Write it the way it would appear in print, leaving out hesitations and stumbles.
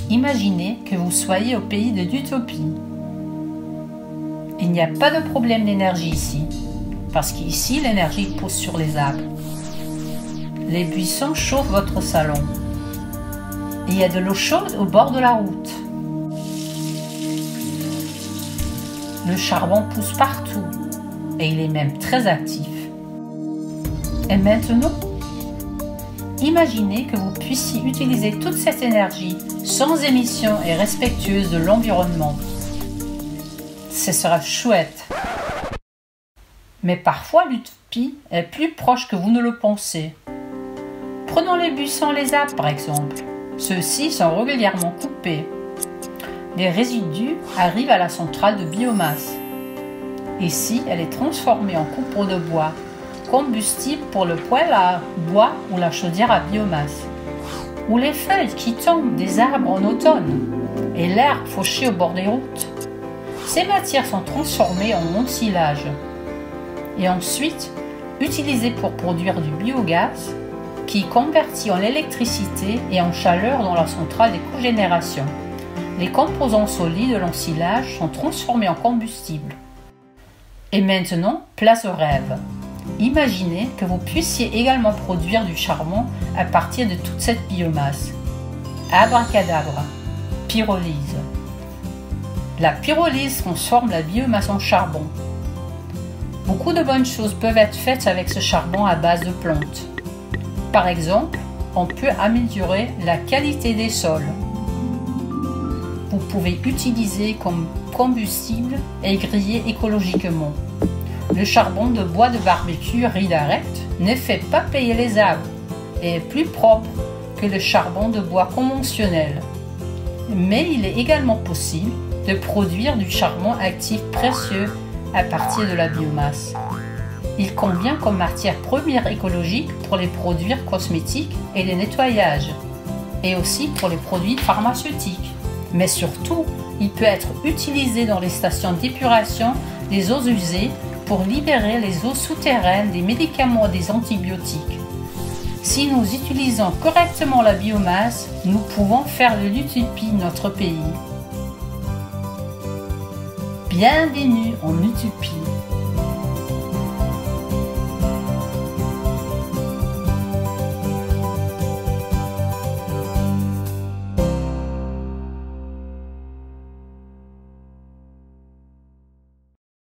Imaginez que vous soyez au pays de l'utopie. Il n'y a pas de problème d'énergie ici, parce qu'ici l'énergie pousse sur les arbres. Les buissons chauffent votre salon. Il y a de l'eau chaude au bord de la route. Le charbon pousse partout et il est même très actif. Et maintenant, imaginez que vous puissiez utiliser toute cette énergie sans émission et respectueuse de l'environnement. Ce sera chouette. Mais parfois l'utopie est plus proche que vous ne le pensez. Prenons les buissons, les arbres par exemple. Ceux-ci sont régulièrement coupés. Les résidus arrivent à la centrale de biomasse. Ici, elle est transformée en copeaux de bois, combustible pour le poêle à bois ou la chaudière à biomasse. Ou les feuilles qui tombent des arbres en automne et l'herbe fauchée au bord des routes. Ces matières sont transformées en ensilage et ensuite utilisées pour produire du biogaz qui est converti en électricité et en chaleur dans la centrale des cogénérations. Les composants solides de l'ensilage sont transformés en combustible. Et maintenant, place au rêve. Imaginez que vous puissiez également produire du charbon à partir de toute cette biomasse. Abracadabra, pyrolyse. La pyrolyse transforme la biomasse en charbon. Beaucoup de bonnes choses peuvent être faites avec ce charbon à base de plantes. Par exemple, on peut améliorer la qualité des sols. Vous pouvez utiliser comme combustible et griller écologiquement. Le charbon de bois de barbecue Redirect ne fait pas payer les arbres et est plus propre que le charbon de bois conventionnel. Mais il est également possible de produire du charbon actif précieux à partir de la biomasse. Il convient comme matière première écologique pour les produits cosmétiques et les nettoyages, et aussi pour les produits pharmaceutiques. Mais surtout, il peut être utilisé dans les stations d'épuration des eaux usées pour libérer les eaux souterraines des médicaments et des antibiotiques. Si nous utilisons correctement la biomasse, nous pouvons faire de l'utopie notre pays. Bienvenue en utopie.